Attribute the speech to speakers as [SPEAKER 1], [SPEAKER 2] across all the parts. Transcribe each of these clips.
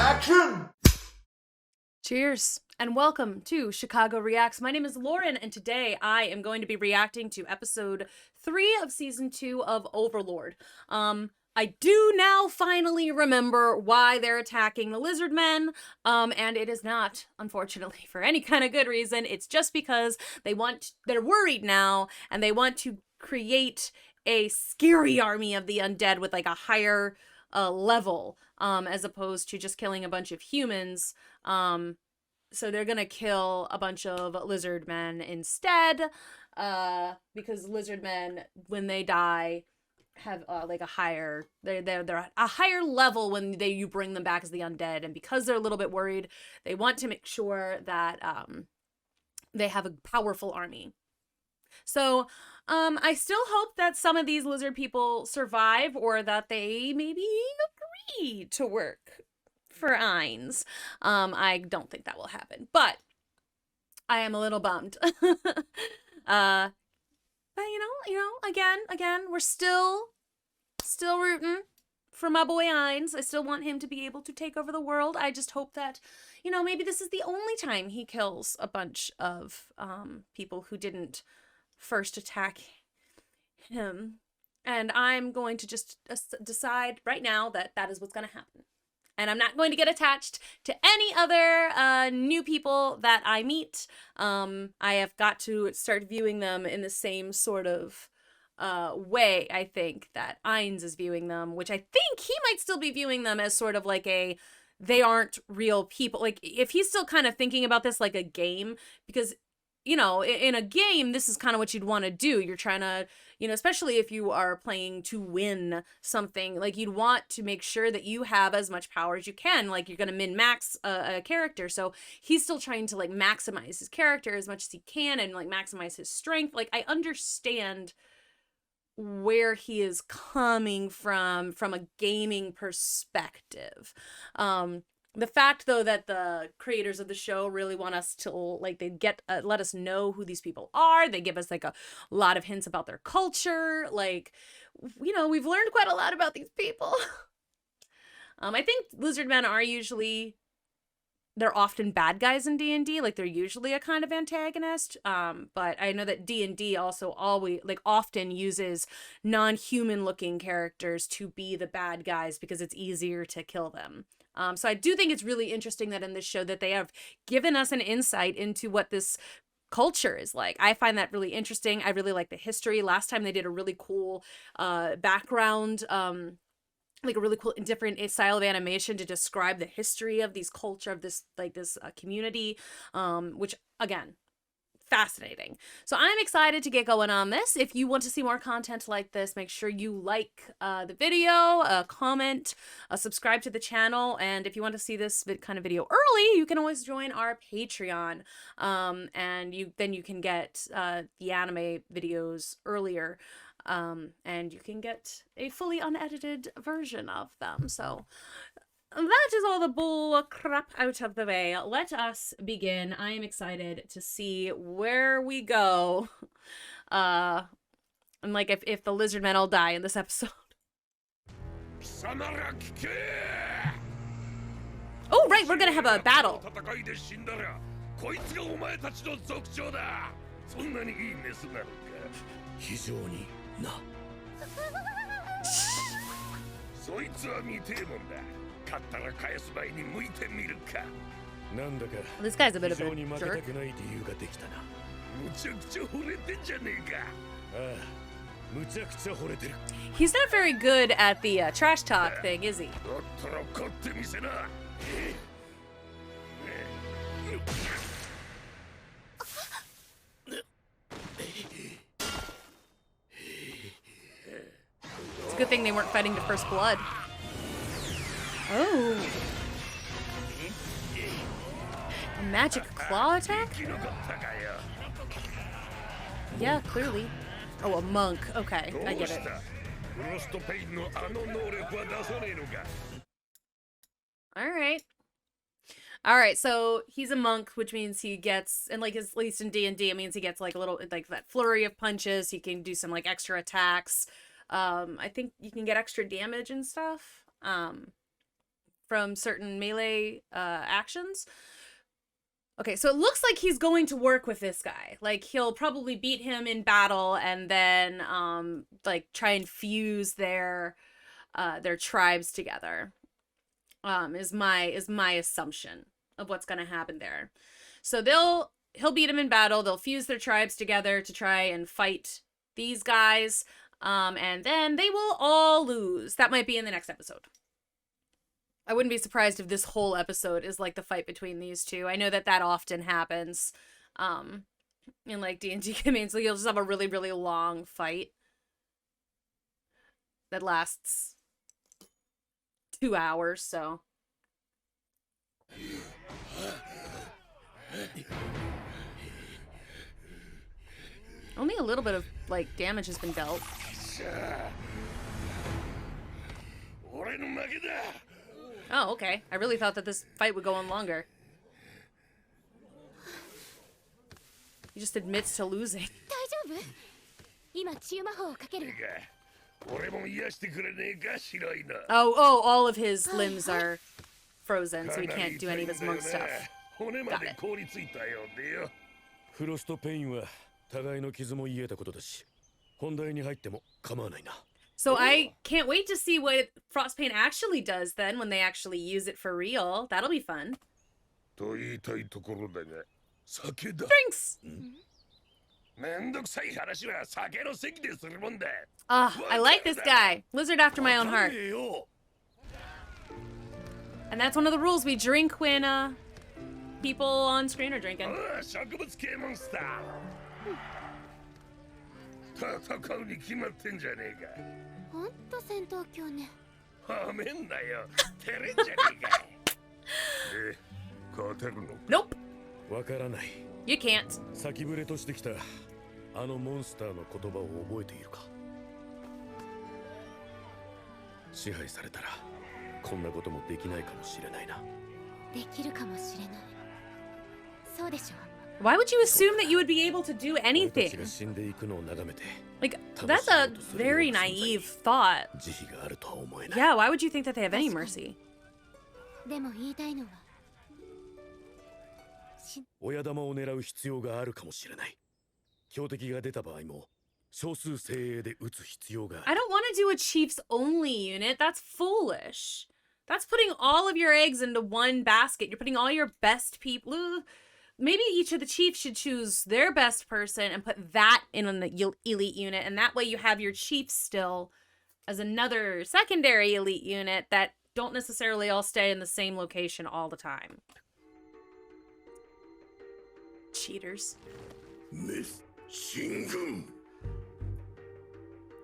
[SPEAKER 1] Action!
[SPEAKER 2] Cheers, and welcome to Chicago Reacts. My name is Lauren, and today I am going to be reacting to episode 3 of season 2 of Overlord. I do now finally remember why they're attacking the lizard men, and it is not, unfortunately, for any kind of good reason. It's just because they're worried now, and they want to create a scary army of the undead with like a higher level, as opposed to just killing a bunch of humans. So they're gonna kill a bunch of lizard men instead, because lizard men, when they die, have like a higher, they're a higher level when you bring them back as the undead, and because they're a little bit worried, they want to make sure that they have a powerful army. So I still hope that some of these lizard people survive, or that they maybe agree to work for Ainz. I don't think that will happen, but I am a little bummed. But you know, again, we're still rooting for my boy Ainz. I still want him to be able to take over the world. I just hope that, you know, maybe this is the only time he kills a bunch of people who didn't first attack him. And I'm going to just decide right now that that is what's going to happen. And I'm not going to get attached to any other new people that I meet. I have got to start viewing them in the same sort of way, I think, that Ainz is viewing them, which I think he might still be viewing them as sort of like they aren't real people. Like, if he's still kind of thinking about this like a game, because, you know, in a game, this is kind of what you'd want to do. You're trying to, you know, especially if you are playing to win something, like, you'd want to make sure that you have as much power as you can. Like, you're going to min-max a character. So he's still trying to, like, maximize his character as much as he can and, like, maximize his strength. Like, I understand where he is coming from a gaming perspective. The fact, though, that the creators of the show really want us to, like, they let us know who these people are. They give us, like, a lot of hints about their culture. Like, you know, we've learned quite a lot about these people. I think lizard men are they're often bad guys in D&D. Like, they're usually a kind of antagonist. But I know that D&D also often uses non-human looking characters to be the bad guys because it's easier to kill them. So I do think it's really interesting that in this show that they have given us an insight into what this culture is like. I find that really interesting. I really like the history. Last time they did a really cool background, like a really cool different style of animation to describe the history of these culture of this community, which, again, fascinating. So I'm excited to get going on this. If you want to see more content like this, make sure you like the video, comment, subscribe to the channel, and if you want to see this kind of video early, you can always join our Patreon, and you can get the anime videos earlier, and you can get a fully unedited version of them. So that is all the bull crap out of the way. Let us begin. I am excited to see where we go. And like if the lizard men all die in this episode. Oh, right, we're gonna have a battle. This guy's a bit of a jerk. He's not very good at the trash talk thing, is he? It's a good thing they weren't fighting to first blood. Oh. A magic claw attack? Yeah, clearly. Oh, a monk. Okay, I get it. Alright, so he's a monk, which means he gets, and like at least in D&D, it means he gets like a little, like that flurry of punches. He can do some like extra attacks. I think you can get extra damage and stuff. from certain melee actions. Okay, so it looks like he's going to work with this guy. Like, he'll probably beat him in battle and then, like, try and fuse their tribes together, is my assumption of what's going to happen there. So he'll beat him in battle. They'll fuse their tribes together to try and fight these guys, and then they will all lose. That might be in the next episode. I wouldn't be surprised if this whole episode is like the fight between these two. I know that often happens in like D&D campaigns. So you'll just have a really, really long fight that lasts 2 hours, so. Only a little bit of like damage has been dealt. Oh, okay. I really thought that this fight would go on longer. He just admits to losing. Oh, all of his limbs are frozen, so he can't do any of his monk stuff. Got it. So I can't wait to see what frost paint actually does then when they actually use it for real. That'll be fun. Drinks! I like this guy. Lizard after my own heart. And that's one of the rules. We drink when people on screen are drinking. Nope. You can't. Why would you assume that you would be able to do anything? Like, that's a very naive thought. Yeah, why would you think that they have any mercy? I don't want to do a chiefs only unit. That's foolish. That's putting all of your eggs into one basket. You're putting all your best people. Maybe each of the chiefs should choose their best person and put that in an elite unit. And that way you have your chiefs still as another secondary elite unit that don't necessarily all stay in the same location all the time. Cheaters.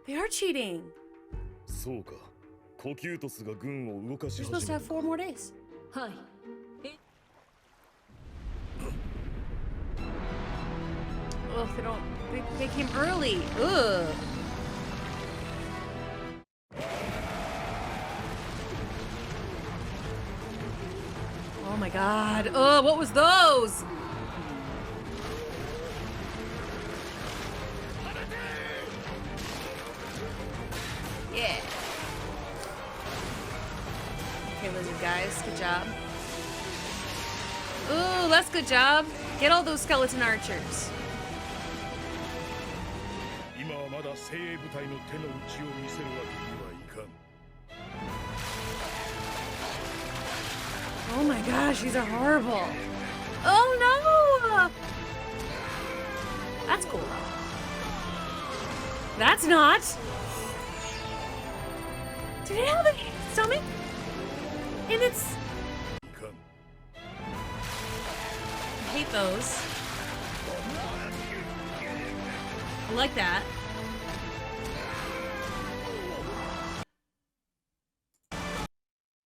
[SPEAKER 2] They are cheating. You're supposed to have 4 more days. Hi. Ugh, they came early. Ugh. Oh my god. Oh, what was those? Yeah. Okay, lizard guys, good job. Ooh, that's good job. Get all those skeleton archers. Oh my gosh, these are horrible. Oh no! That's cool. That's not. Did it have a stomach? And it's... I hate those. I like that.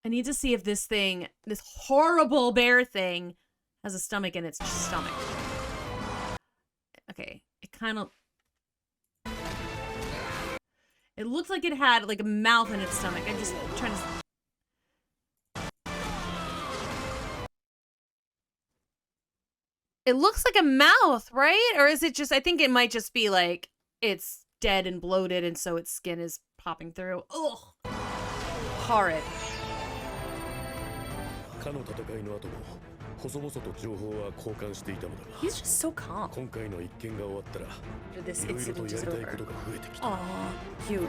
[SPEAKER 2] I need to see if this thing, this horrible bear thing, has a stomach in its stomach. Okay, it kind of... It looked like it had like a mouth in its stomach. I'm just trying to... It looks like a mouth, right? Or is it just, I think it might just be like, it's dead and bloated and so its skin is popping through. Ugh. Horrid. He's just so calm. This incident is over. Aww, cute.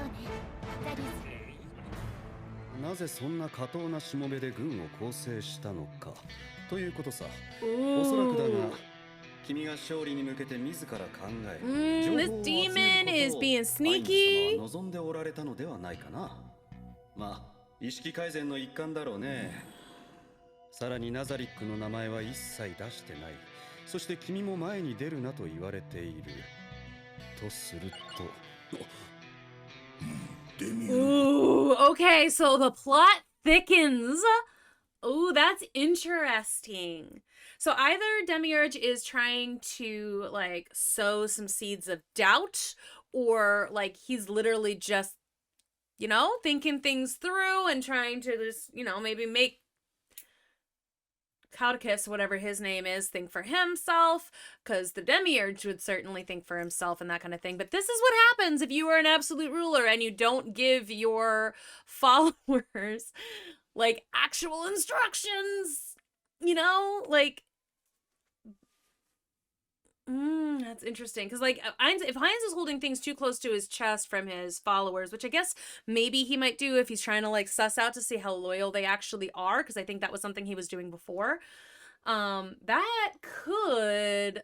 [SPEAKER 1] なぜそんな下等なしもべで軍を構成したのかということさ。おそらくだが、君が勝利に向けて自ら考え、
[SPEAKER 2] this demon is being sneaky.
[SPEAKER 1] 望んでおられたのではないかな。まあ、意識改善の一環だろうね。さらにナザリックの名前は一切出してない。そして君も前に出るなと言われている。とすると。
[SPEAKER 2] Ooh, okay, so the plot thickens. Ooh, that's interesting. So either Demiurge is trying to, like, sow some seeds of doubt, or, like, he's literally just, you know, thinking things through and trying to just, you know, maybe make Caudicus, whatever his name is, think for himself, because the Demiurge would certainly think for himself and that kind of thing. But this is what happens if you are an absolute ruler and you don't give your followers, like, actual instructions, you know? Like, that's interesting. Because, like, if Ainz is holding things too close to his chest from his followers, which I guess maybe he might do if he's trying to, like, suss out to see how loyal they actually are, because I think that was something he was doing before, that could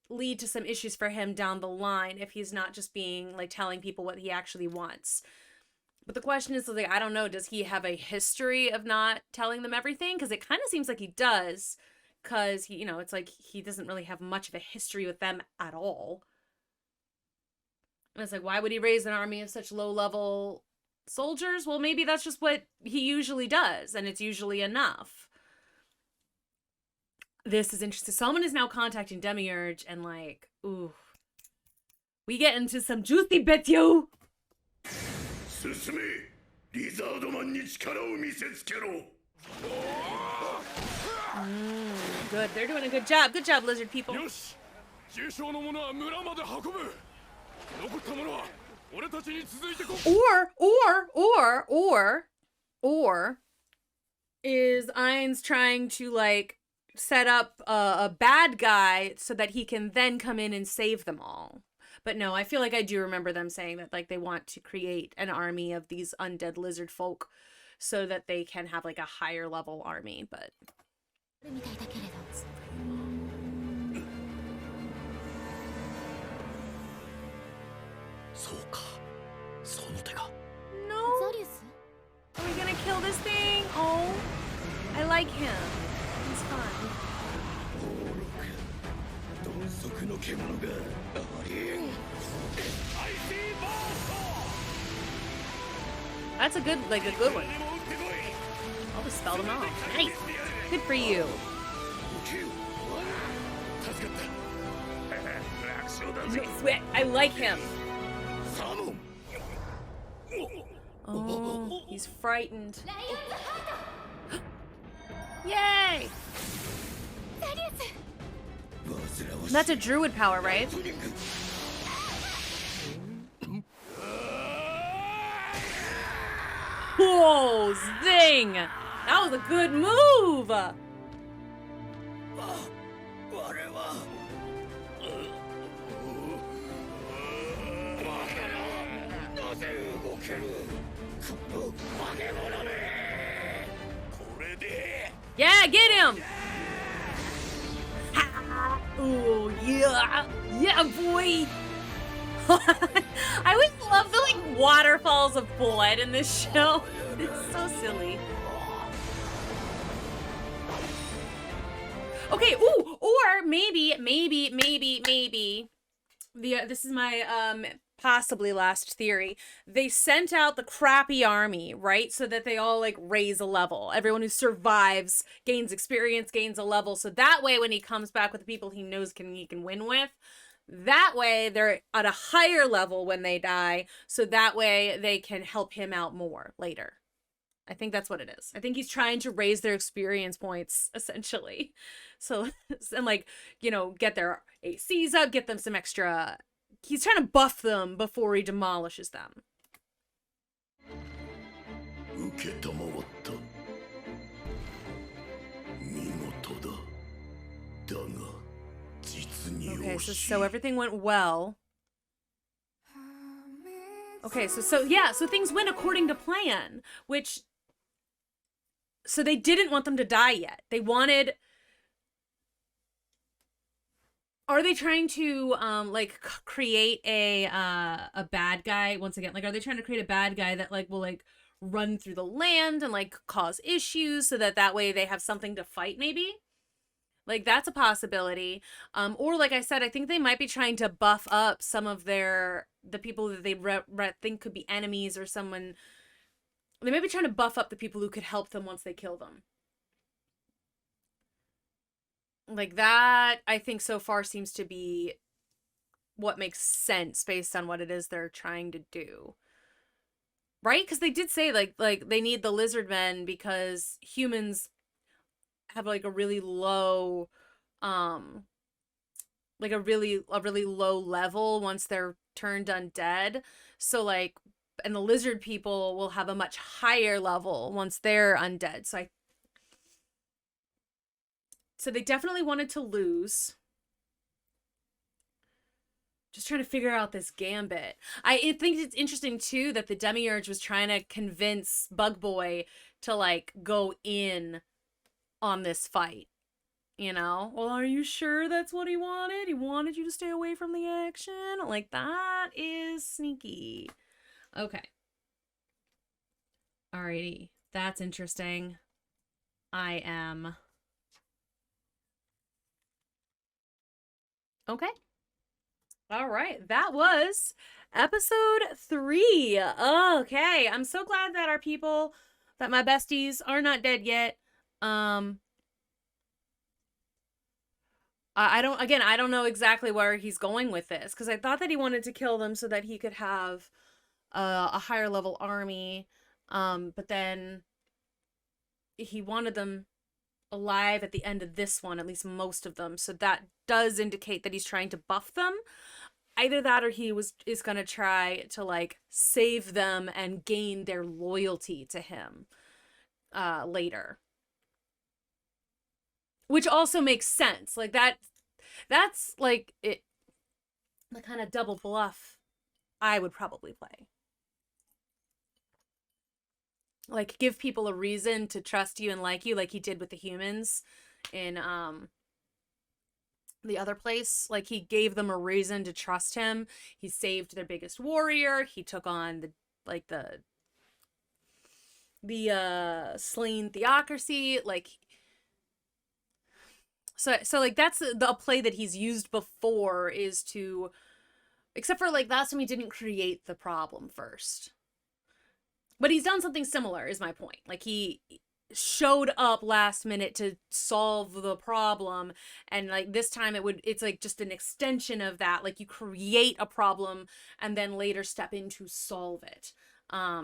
[SPEAKER 2] lead to some issues for him down the line if he's not just being, like, telling people what he actually wants. But the question is, like, I don't know, does he have a history of not telling them everything? Because it kind of seems like he does. Because, he, you know, it's like he doesn't really have much of a history with them at all. And it's like, why would he raise an army of such low-level soldiers? Well, maybe that's just what he usually does, and it's usually enough. This is interesting. Someone is now contacting Demiurge, and, like, ooh. We get into some juicy bits, yo! Good, they're doing a good job. Good job, lizard people. Or is Ainz trying to, like, set up a bad guy so that he can then come in and save them all? But no, I feel like I do remember them saying that, like, they want to create an army of these undead lizard folk so that they can have, like, a higher level army, but... No. Are we gonna kill this thing? Oh, I like him. He's fun. That's a good, like, a good one. I'll just spell them off. Nice. Good for you. I like him. Oh, he's frightened. Yay! That's a druid power, right? Whoa, zing! That was a good move! Yeah, get him! Oh, yeah! Yeah, boy! I always love the, like, waterfalls of blood in this show. It's so silly. Okay, ooh, or maybe, this is my, possibly last theory. They sent out the crappy army, right? So that they all, like, raise a level. Everyone who survives gains experience, gains a level. So that way, when he comes back with the people he knows he can win with, that way they're at a higher level when they die. So that way they can help him out more later. I think that's what it is. I think he's trying to raise their experience points, essentially. So, and, like, you know, get their ACs up, get them some extra... He's trying to buff them before he demolishes them. Okay, so everything went well. Okay, so things went according to plan, which, so they didn't want them to die yet. They wanted, are they trying to like create a bad guy once again? Like, are they trying to create a bad guy that like will like run through the land and like cause issues so that way they have something to fight maybe? Like, that's a possibility. Or like I said, I think they might be trying to buff up some of the people that they think could be enemies, or someone. They might be trying to buff up the people who could help them once they kill them. Like, that, I think so far seems to be what makes sense based on what it is they're trying to do. Right? Because they did say, like they need the lizard men because humans have like a really low like a really low level once they're turned undead. So like, and the lizard people will have a much higher level once they're undead. So they definitely wanted to lose. Just trying to figure out this gambit. I think it's interesting too that the Demiurge was trying to convince Bug Boy to like go in on this fight. You know? Well, are you sure that's what he wanted? He wanted you to stay away from the action? Like, that is sneaky. Okay. Alrighty. That's interesting. I am... Okay. All right. That was episode 3. Okay. I'm so glad that our people, that my besties are not dead yet. I don't know exactly where he's going with this, because I thought that he wanted to kill them so that he could have a higher level army, but then he wanted them alive at the end of this one, at least most of them, so that does indicate that he's trying to buff them. Either that, or he is gonna try to like save them and gain their loyalty to him later. Which also makes sense. Like, that's like it, the kind of double bluff I would probably play. Like, give people a reason to trust you and like you, like he did with the humans in the other place. Like, he gave them a reason to trust him. He saved their biggest warrior. He took on the slain theocracy. Like, so like, that's the play that he's used before, is to, except for like last time he didn't create the problem first. But he's done something similar, is my point. Like, he showed up last minute to solve the problem, and like this time it's like just an extension of that. Like, you create a problem and then later step in to solve it. All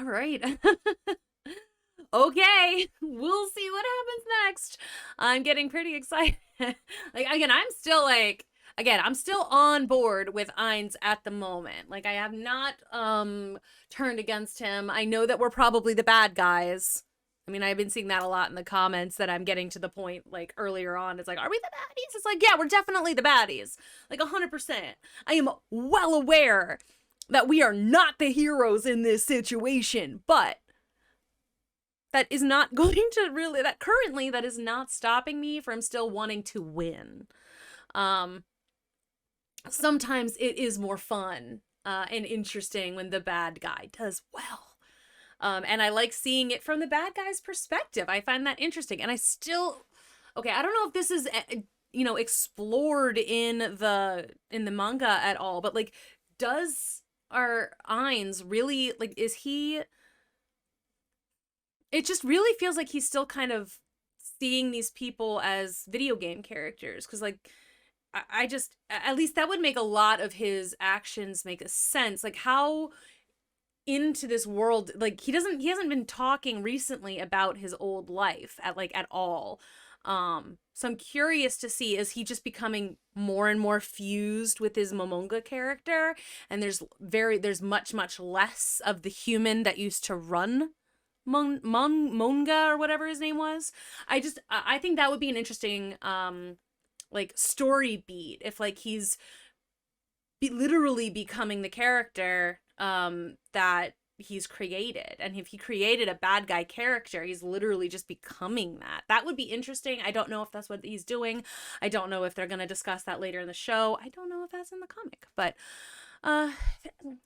[SPEAKER 2] right. Okay, we'll see what happens next. I'm getting pretty excited. Like, again, I'm still on board with Ainz at the moment. Like, I have not turned against him. I know that we're probably the bad guys. I mean, I've been seeing that a lot in the comments, that I'm getting to the point, like, earlier on. It's like, are we the baddies? It's like, yeah, we're definitely the baddies. Like, 100%. I am well aware that we are not the heroes in this situation, but that is not going to really, that is not stopping me from still wanting to win. Sometimes it is more fun and interesting when the bad guy does well. And I like seeing it from the bad guy's perspective. I find that interesting. And I don't know if this is, explored in the manga at all, but like, does our Ainz really, like, is he... It just really feels like he's still kind of seeing these people as video game characters. Because, like, I just, at least that would make a lot of his actions make a sense. Like, how into this world, like, he hasn't been talking recently about his old life at all. So I'm curious to see, is he just becoming more and more fused with his Momonga character? And there's much, much less of the human that used to run Monga, or whatever his name was. I think that would be an interesting like story beat, if like he's literally becoming the character that he's created. And if he created a bad guy character, he's literally just becoming that. That would be interesting. I don't know if that's what he's doing. I don't know if they're going to discuss that later in the show. I don't know if that's in the comic, but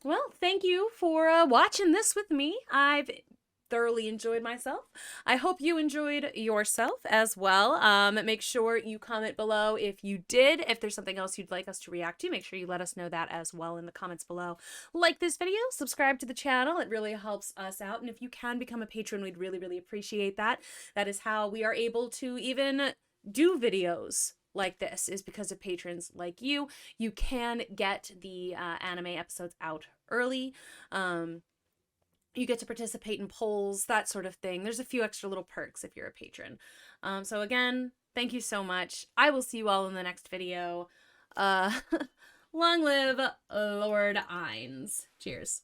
[SPEAKER 2] well, thank you for watching this with me. I've thoroughly enjoyed myself. I hope you enjoyed yourself as well. Make sure you comment below if you did. If there's something else you'd like us to react to, make sure you let us know that as well in the comments below. Like this video, subscribe to the channel. It really helps us out. And if you can become a patron, we'd really, really appreciate that. That is how we are able to even do videos like this, is because of patrons like you. You can get the anime episodes out early. You get to participate in polls, that sort of thing. There's a few extra little perks if you're a patron. So again, thank you so much. I will see you all in the next video. Long live Lord Ainz. Cheers.